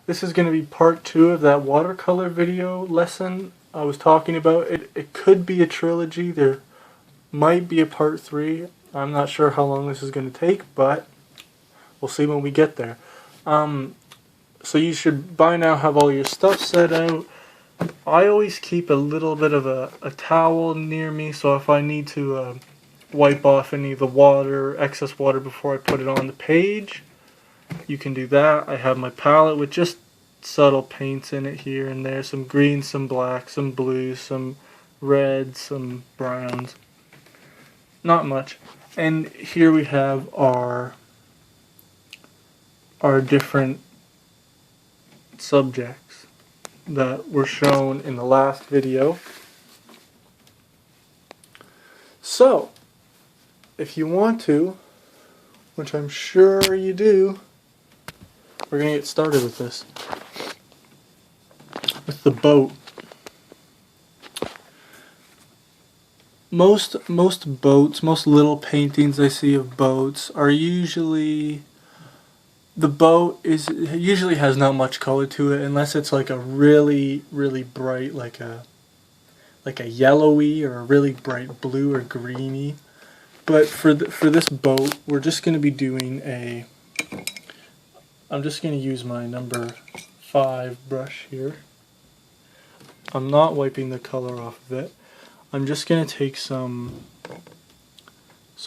This is going to be part 2 of that watercolor video lesson I was talking about. It could be a trilogy. There might be a part 3. I'm not sure how long this is going to take, but we'll see when we get there. So you should by now have all your stuff set out. I always keep a little bit of a towel near me, so if I need to wipe off any of the water, excess water before I put it on the page, you can do that. I have my palette with just subtle paints in it here and there. Some greens, some blacks, some blues, some reds, some browns. Not much. And here we have our different subjects that were shown in the last video. So, if you want to, which I'm sure you do, we're going to get started with this. With the boat. Most boats, most little paintings I see of boats are usually, the boat usually has not much color to it unless it's like a really bright, like a yellowy or a really bright blue or greeny. But for this boat, we're just going to be doing I'm just going to use my number 5 brush here. I'm not wiping the color off of it. I'm just going to take some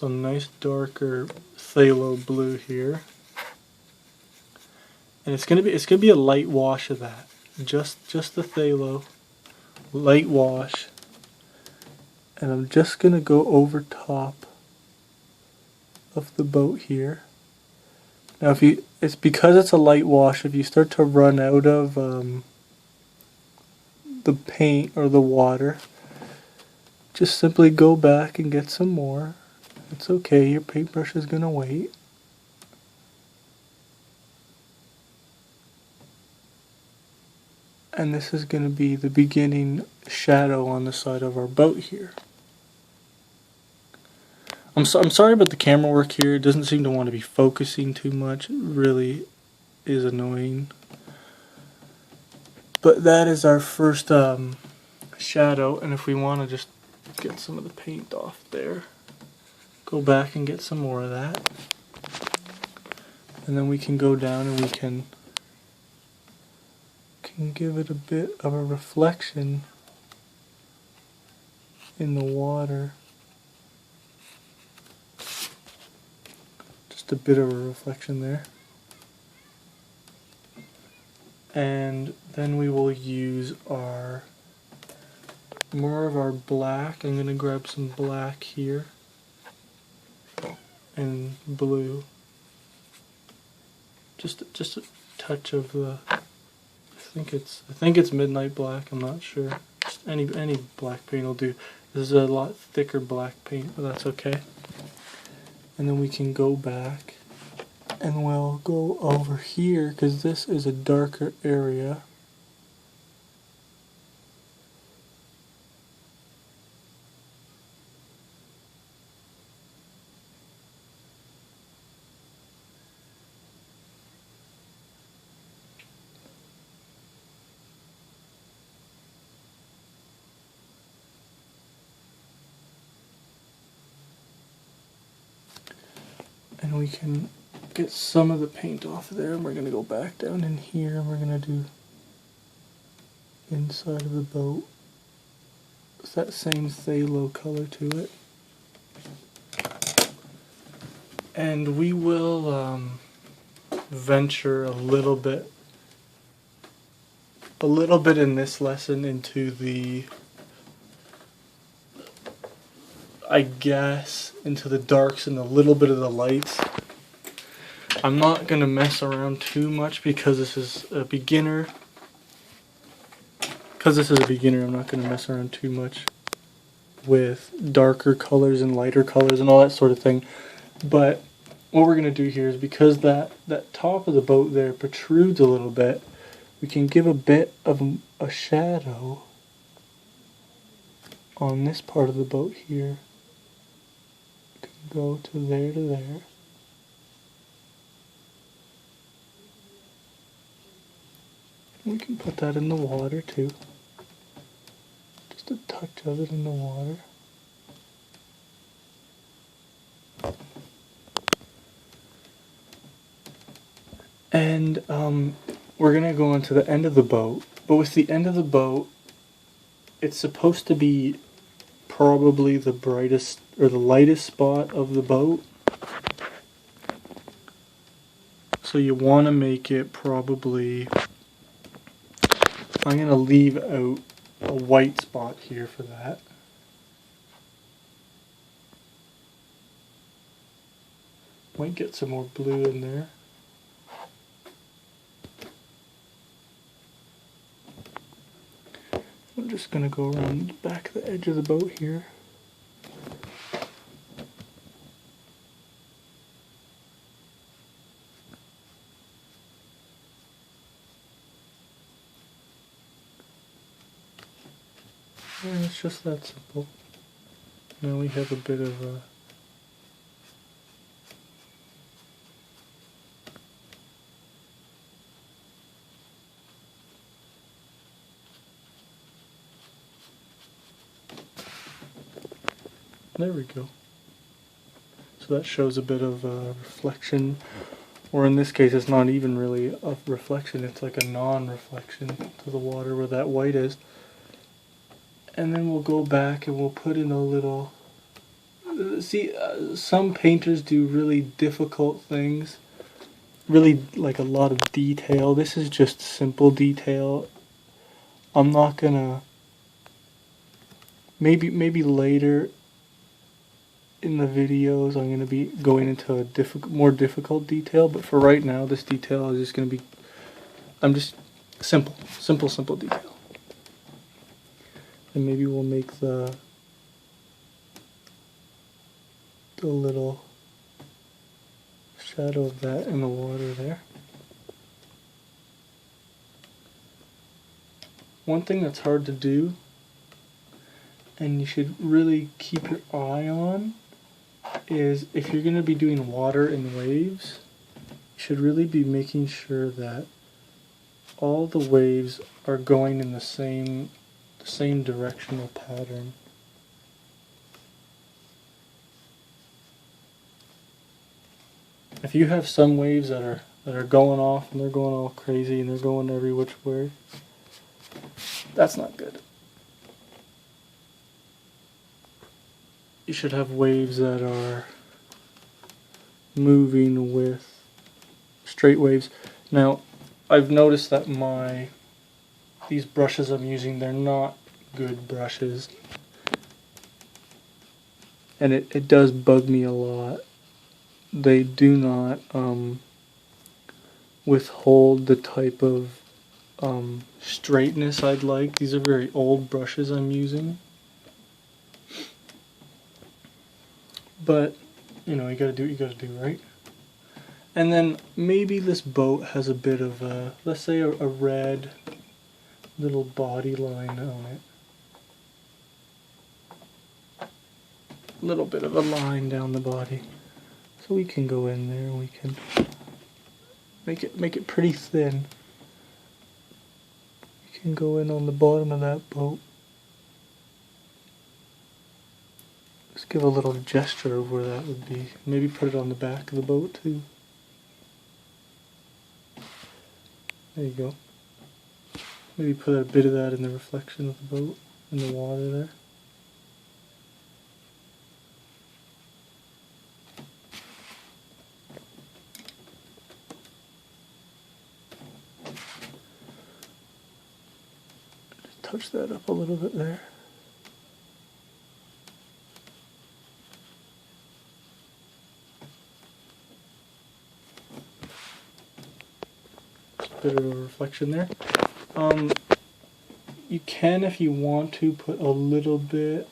nice darker phthalo blue here. And it's going to be a light wash of that. Just the phthalo, light wash. And I'm just going to go over top of the boat here. Now it's because it's a light wash, if you start to run out of the paint or the water, just simply go back and get some more. It's okay, your paintbrush is going to wait. And this is going to be the beginning shadow on the side of our boat here. I'm sorry about the camera work here. It doesn't seem to want to be focusing too much. It really is annoying. But that is our first shadow, and if we want to just get some of the paint off there, go back and get some more of that. And then we can go down and we can give it a bit of a reflection in the water. Just a bit of a reflection there. And then we will use more of our black. I'm going to grab some black here and blue. Just a touch of the, I think it's midnight black. I'm not sure. Just any black paint will do. This is a lot thicker black paint, but that's okay. And then we can go back and we'll go over here because this is a darker area. And we can get some of the paint off there, and we're going to go back down in here and we're going to do inside of the boat. It's that same phthalo color to it. And we will venture a little bit in this lesson into the, I guess, into the darks and a little bit of the lights. I'm not going to mess around too much because this is a beginner. I'm not going to mess around too much with darker colors and lighter colors and all that sort of thing. But what we're going to do here is, because that top of the boat there protrudes a little bit, we can give a bit of a shadow on this part of the boat here. We can go to there. We can put that in the water too. Just a touch of it in the water. And we're gonna go on to the end of the boat. But with the end of the boat, it's supposed to be probably the brightest or the lightest spot of the boat. So you want to make it probably, I'm going to leave out a white spot here for that. Might get some more blue in there. I'm just going to go around the back of the edge of the boat here. And it's just that simple. Now we have a bit of a there we go. So that shows a bit of a reflection, or in this case it's not even really a reflection, it's like a non-reflection to the water where that white is. And then we'll go back and we'll put in a little, some painters do really difficult things, really like a lot of detail. This is just simple detail. I'm not gonna, maybe later in the videos I'm gonna be going into a more difficult detail, but for right now this detail is just gonna be, I'm just simple detail. And maybe we'll make the little shadow of that in the water there. One thing that's hard to do, and you should really keep your eye on, is if you're going to be doing water in waves, you should really be making sure that all the waves are going in the same directional pattern. If you have some waves that are going off and they're going all crazy and they're going every which way, that's not good. You should have waves that are moving with straight waves. Now, I've noticed that these brushes I'm using, they're not good brushes. And it does bug me a lot. They do not withhold the type of straightness I'd like. These are very old brushes I'm using. But, you know, you gotta do what you gotta do, right? And then maybe this boat has a bit of a, let's say a red little body line on it. A little bit of a line down the body. So we can go in there and we can make it pretty thin. You can go in on the bottom of that boat. Just give a little gesture of where that would be. Maybe put it on the back of the boat too. There you go. Maybe put a bit of that in the reflection of the boat, in the water there. Just touch that up a little bit there. Bit of a reflection there. You can, if you want to, put a little bit of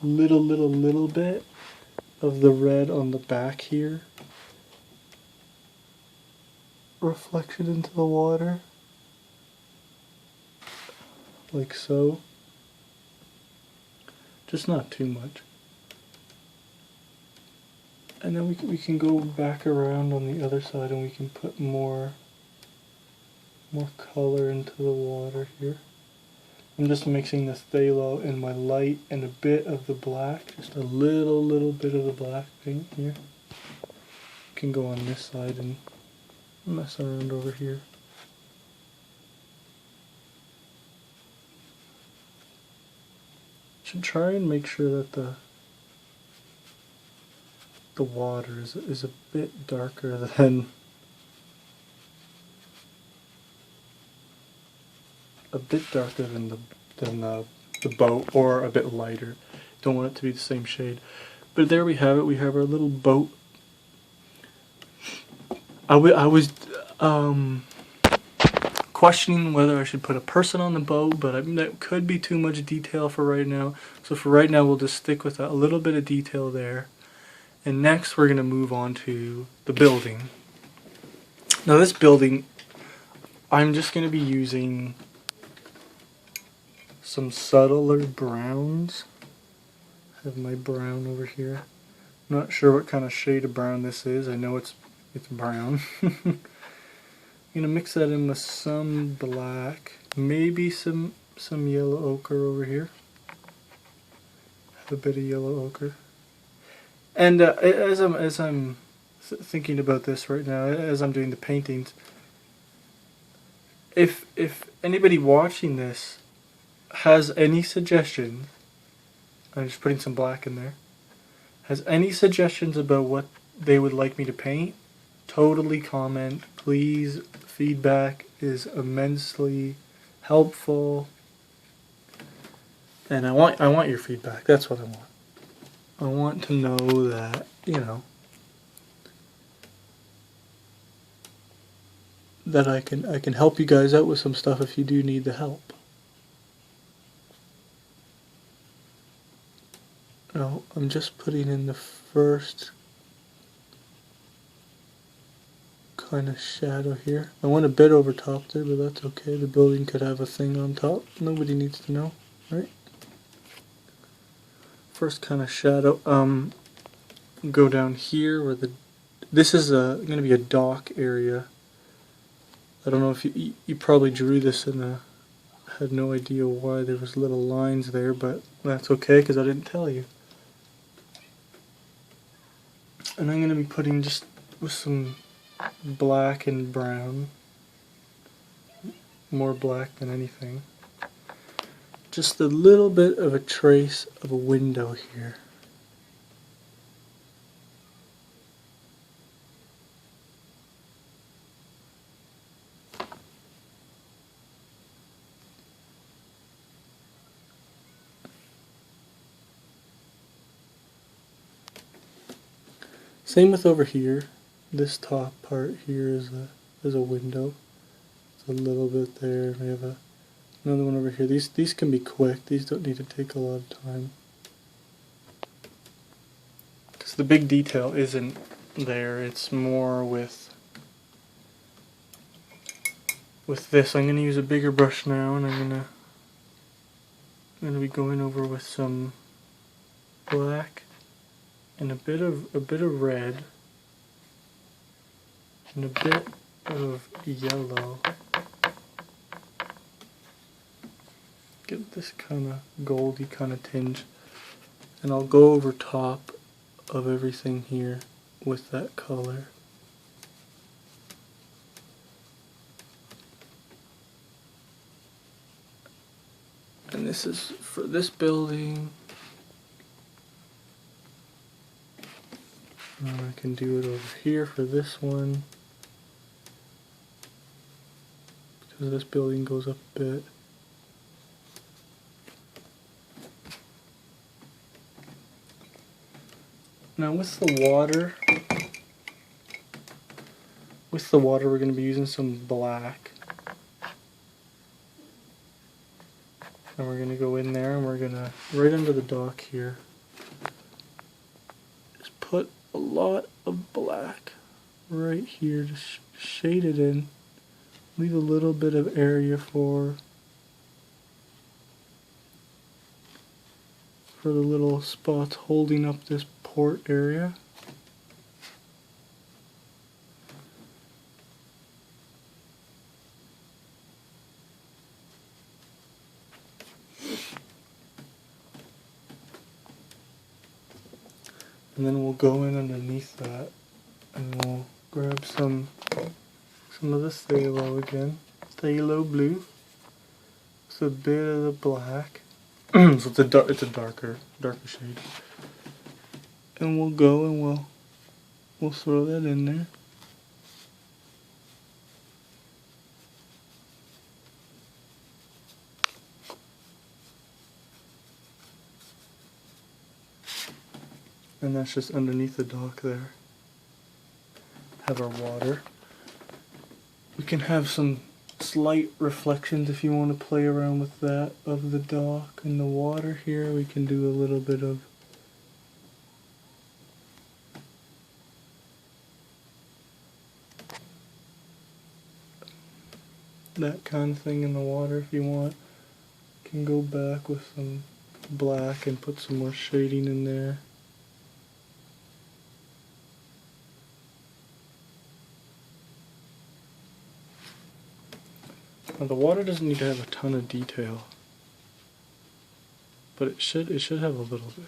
the red on the back here. Reflection into the water. Like so. Just not too much. And then we can go back around on the other side and we can put more more color into the water here. I'm just mixing the phthalo and my light and a bit of the black, just a little bit of the black paint here. You can go on this side and mess around over here. Should try and make sure that the water is a bit darker than the boat, or a bit lighter. Don't want it to be the same shade. But there we have it. We have our little boat. I was questioning whether I should put a person on the boat, but I mean, that could be too much detail for right now. So for right now, we'll just stick with a little bit of detail there. And next, we're going to move on to the building. Now this building, I'm just going to be using some subtler browns. I have my brown over here. Not sure what kind of shade of brown this is. I know it's brown. I'm gonna mix that in with some black, maybe some yellow ochre over here. Have a bit of yellow ochre. And as I'm thinking about this right now, as I'm doing the paintings, if anybody watching this has any suggestions, I'm just putting some black in there, has any suggestions about what they would like me to paint, totally comment, please. Feedback is immensely helpful, and I want your feedback. That's what I want. I want to know that, you know, that I can help you guys out with some stuff if you do need the help. Now, I'm just putting in the first kind of shadow here. I went a bit over top there, but that's okay. The building could have a thing on top. Nobody needs to know, right? First kind of shadow. Go down here where this is going to be a dock area. I don't know if you probably drew this in a. Had no idea why there was little lines there, but that's okay because I didn't tell you. And I'm going to be putting just with some black and brown, more black than anything, just a little bit of a trace of a window here. Same with over here. This top part here is a window. It's a little bit there. We have another one over here. These can be quick. These don't need to take a lot of time. Because the big detail isn't there. It's more with this. I'm going to use a bigger brush now, and I'm going to be going over with some black and a bit of red and a bit of yellow. Get this kind of goldy kind of tinge, and I'll go over top of everything here with that color. And this is for this building. And I can do it over here for this one, because this building goes up a bit. Now with the water we're going to be using some black. And we're going to go in there and we're going to, right under the dock here, just put a lot of black right here to shade it in. Leave a little bit of area for the little spots holding up this port area. And then we'll go in underneath that and we'll grab some of the phthalo again. Phthalo blue. It's a bit of the black. So it's a darker shade. And we'll go and we'll throw that in there. And that's just underneath the dock there. Have our water. We can have some slight reflections if you want to play around with that of the dock and the water here. We can do a little bit of that kind of thing in the water if you want. You can go back with some black and put some more shading in there. Now the water doesn't need to have a ton of detail, but it should have a little bit.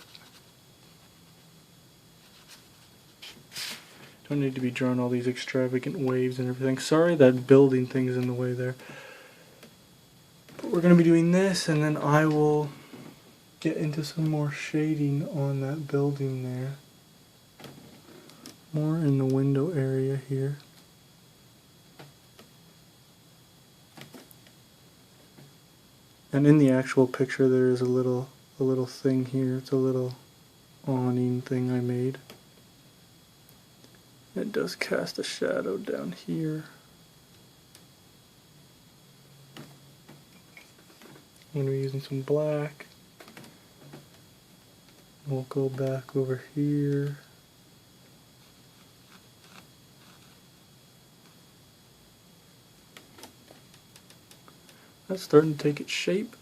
Don't need to be drawing all these extravagant waves and everything. Sorry that building thing's in the way there. But we're going to be doing this, and then I will get into some more shading on that building there. More in the window area here. And in the actual picture there is a little thing here. It's a little awning thing I made. It does cast a shadow down here. I'm going to be using some black. We'll go back over here. That's starting to take its shape.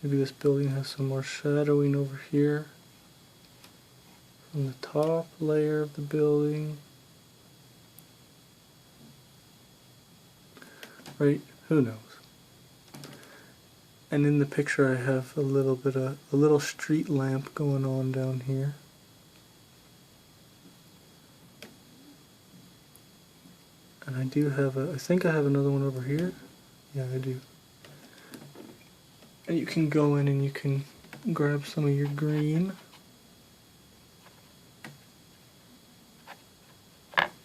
Maybe this building has some more shadowing over here. From the top layer of the building. Right? Who knows? And in the picture I have a little street lamp going on down here. And I do have I think I have another one over here. Yeah, I do. And you can go in and you can grab some of your green.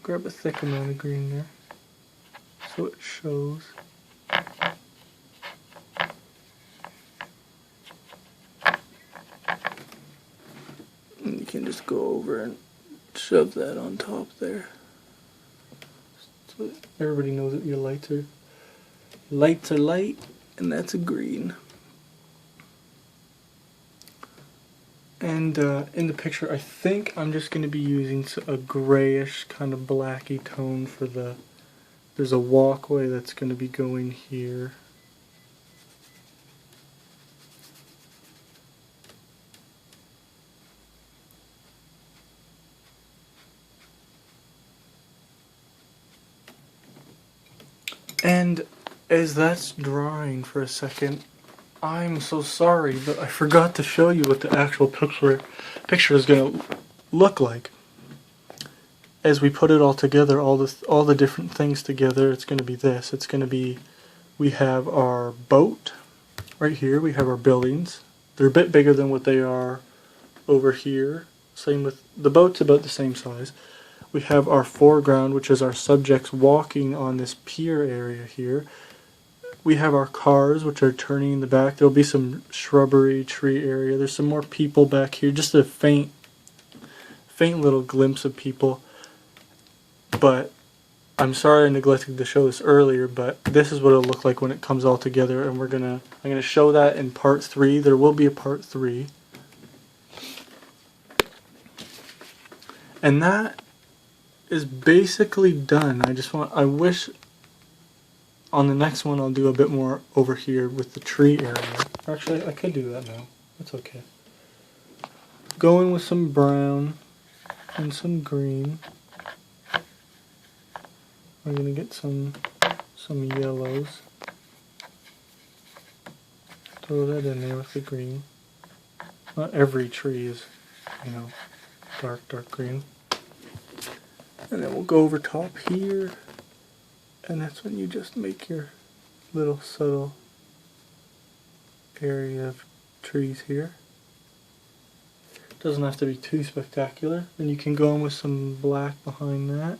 Grab a thick amount of green there, so it shows. And you can just go over and shove that on top there. So everybody knows that your lights are light, and that's a green. And in the picture, I think I'm just going to be using a grayish kind of blacky tone for there's a walkway that's going to be going here. And as that's drying for a second, I'm so sorry, but I forgot to show you what the actual picture is going to look like. As we put it all together, all the different things together, it's going to be this. It's going to be, we have our boat right here. We have our buildings. They're a bit bigger than what they are over here. Same with the boat's about the same size. We have our foreground, which is our subjects walking on this pier area here. We have our cars, which are turning in the back. There'll be some shrubbery, tree area. There's some more people back here. Just a faint little glimpse of people. But I'm sorry I neglected to show this earlier, but this is what it'll look like when it comes all together. And I'm gonna show that in part 3. There will be a part 3. And that is basically done. I wish on the next one I'll do a bit more over here with the tree area. Actually, I could do that now. That's okay. Going with some brown and some green. I'm gonna get some yellows. Throw that in there with the green. Not every tree is you know, dark green. And then we'll go over top here, and that's when you just make your little subtle area of trees here. Doesn't have to be too spectacular. Then you can go in with some black behind that.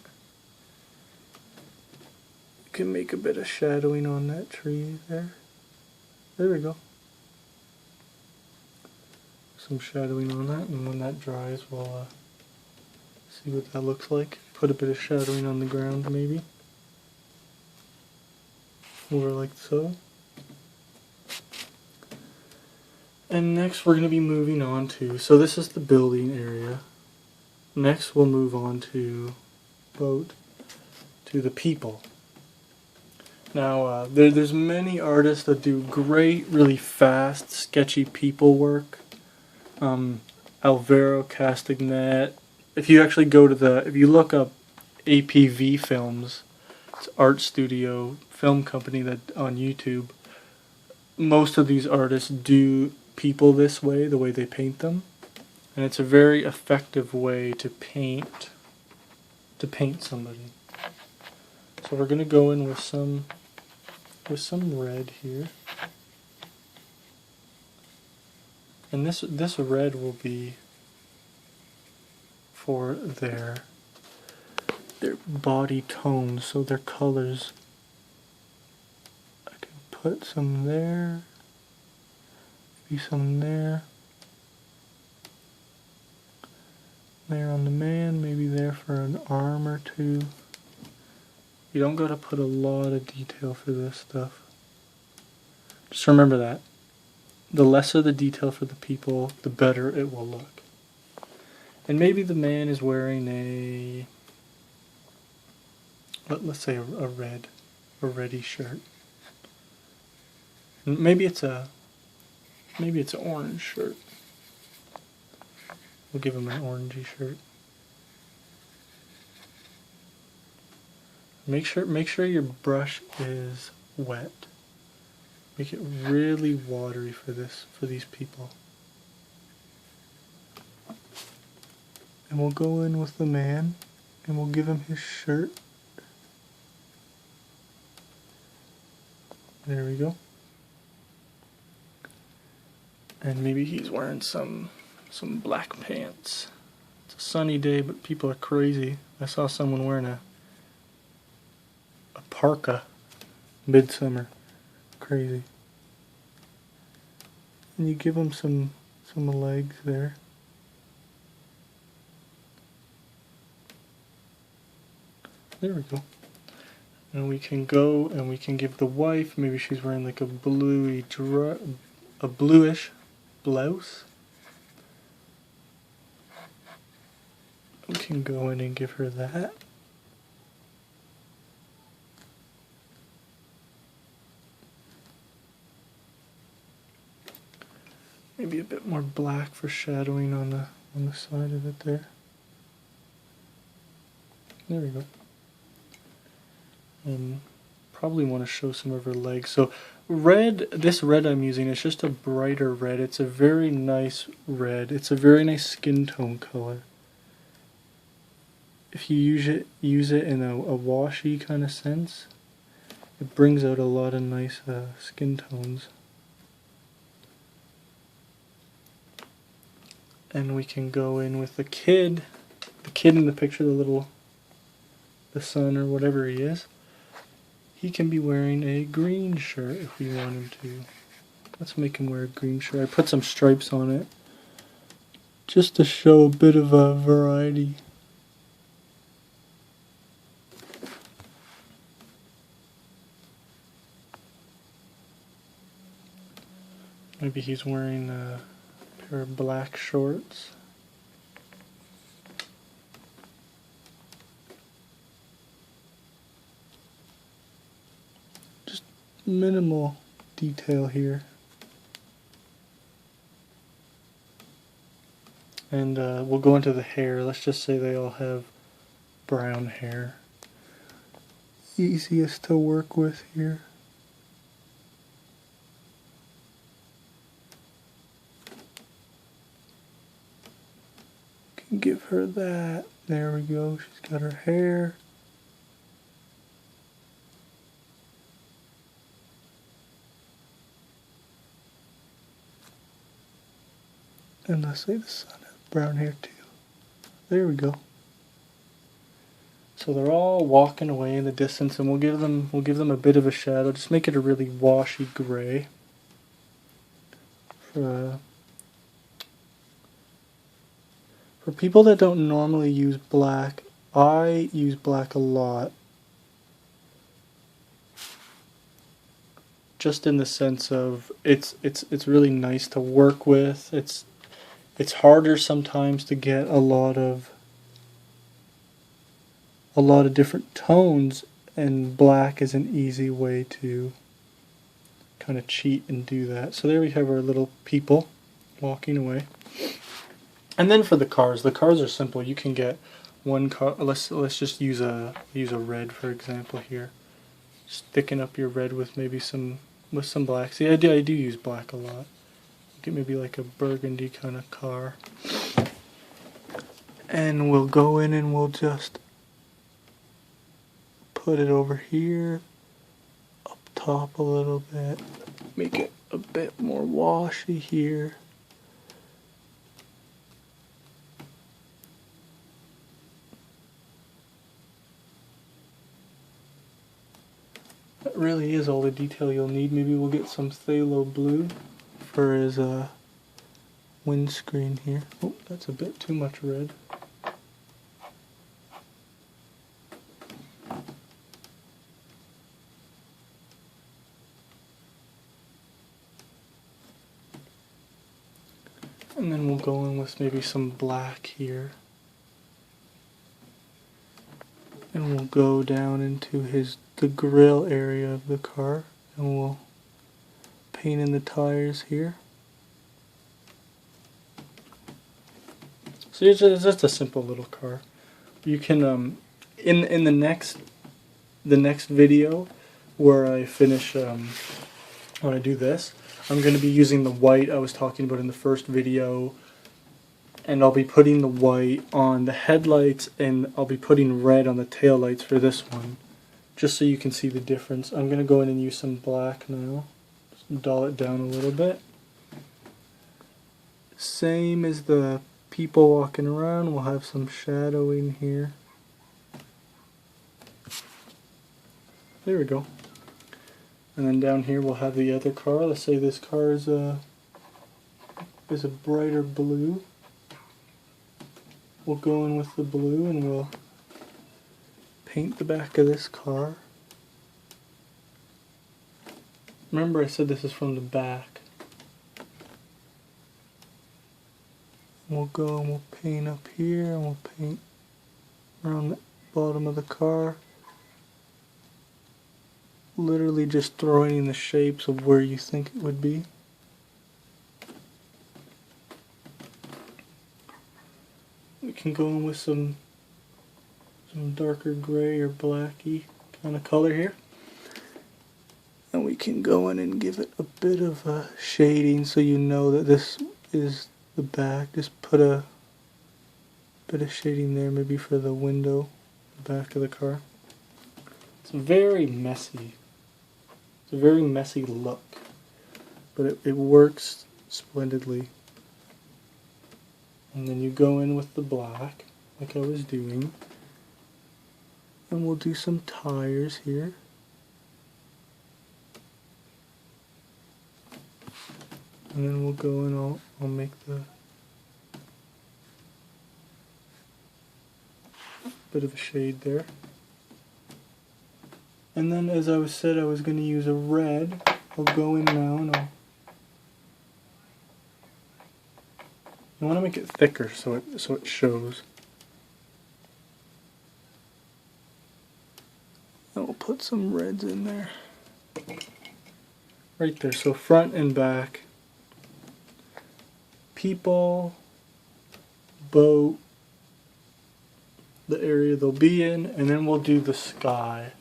You can make a bit of shadowing on that tree there. There we go. Some shadowing on that, and when that dries, we'll see what that looks like. Put a bit of shadowing on the ground, maybe. Over like so. And next we're going to be moving on to, so this is the building area. Next we'll move on to the people. Now there's many artists that do great, really fast, sketchy people work. Alvaro Castagnet. If you actually go to if you look up APV Films, it's art studio film company that on YouTube. Most of these artists do people this way, the way they paint them, and it's a very effective way to paint somebody. So we're gonna go in with some red here, and this red will be for their body tones, so their colors. I can put some there, maybe some there on the man, maybe there for an arm or two. You don't gotta put a lot of detail for this stuff. Just remember that. The lesser the detail for the people, the better it will look. And maybe the man is wearing a, let's say a reddy shirt. Maybe it's an orange shirt. We'll give him an orangey shirt. Make sure your brush is wet. Make it really watery for these people. And we'll go in with the man, and we'll give him his shirt. There we go. And maybe he's wearing some black pants. It's a sunny day, but people are crazy. I saw someone wearing a parka midsummer. Crazy. And you give him some legs there. There we go. And we can go and we can give the wife, maybe she's wearing like a bluish blouse. We can go in and give her that. Maybe a bit more black for shadowing on the side of it there. There we go. And probably want to show some of her legs. So this red I'm using is just a brighter red. It's a very nice red. It's a very nice skin tone color. If you use it in a washy kind of sense, it brings out a lot of nice skin tones. And we can go in with the kid in the picture, the son or whatever he is. He can be wearing a green shirt if we want him to. Let's make him wear a green shirt. I put some stripes on it just to show a bit of a variety. Maybe he's wearing a pair of black shorts. Just minimal detail here. And we'll go into the hair. Let's just say they all have brown hair. Easiest to work with here. give her that. There we go. She's got her hair. And let's say the sun has brown hair too. There we go. So they're all walking away in the distance, and we'll give them a bit of a shadow. Just make it a really washy gray. For people that don't normally use black, I use black a lot. Just in the sense of it's really nice to work with. It's harder sometimes to get a lot of different tones, and black is an easy way to kind of cheat and do that. So there we have our little people walking away. And then for the cars are simple. You can get one car. Let's just use a red, for example, here. Just thicken up your red with maybe some black. See, I do use black a lot. Get maybe like a burgundy kind of car. And we'll go in and we'll just put it over here, up top a little bit, make it a bit more washy here. That really is all the detail you'll need. Maybe we'll get some phthalo blue for his windscreen here. Oh, that's a bit too much red. And then we'll go in with maybe some black here. And we'll go down into the grill area of the car, and we'll paint in the tires here. So it's just a simple little car. You can in the next video where I finish when I do this, I'm going to be using the white I was talking about in the first video, and I'll be putting the white on the headlights, and I'll be putting red on the taillights for this one, just so you can see the difference. I'm going to go in and use some black now, just dull it down a little bit. Same as the people walking around, we'll have some shadowing here. There we go. And then down here we'll have the other car. Let's say this car is a brighter blue. We'll go in with the blue and we'll paint the back of this car. Remember I said this is from the back. We'll go and we'll paint up here, and we'll paint around the bottom of the car. Literally just throwing in the shapes of where you think it would be. We can go in with some darker gray or blacky kind of color here. And we can go in and give it a bit of a shading so you know that this is the back. Just put a bit of shading there, maybe for the window, the back of the car. It's very messy. It's a very messy look, but it works splendidly. And then you go in with the black, like I was doing, and we'll do some tires here. And then we'll go and I'll make the bit of a shade there. And then, as I said, I was going to use a red. I'll go in now and you want to make it thicker so it shows. And we'll put some reds in there. Right there, so front and back. People, boat, the area they'll be in, and then we'll do the sky.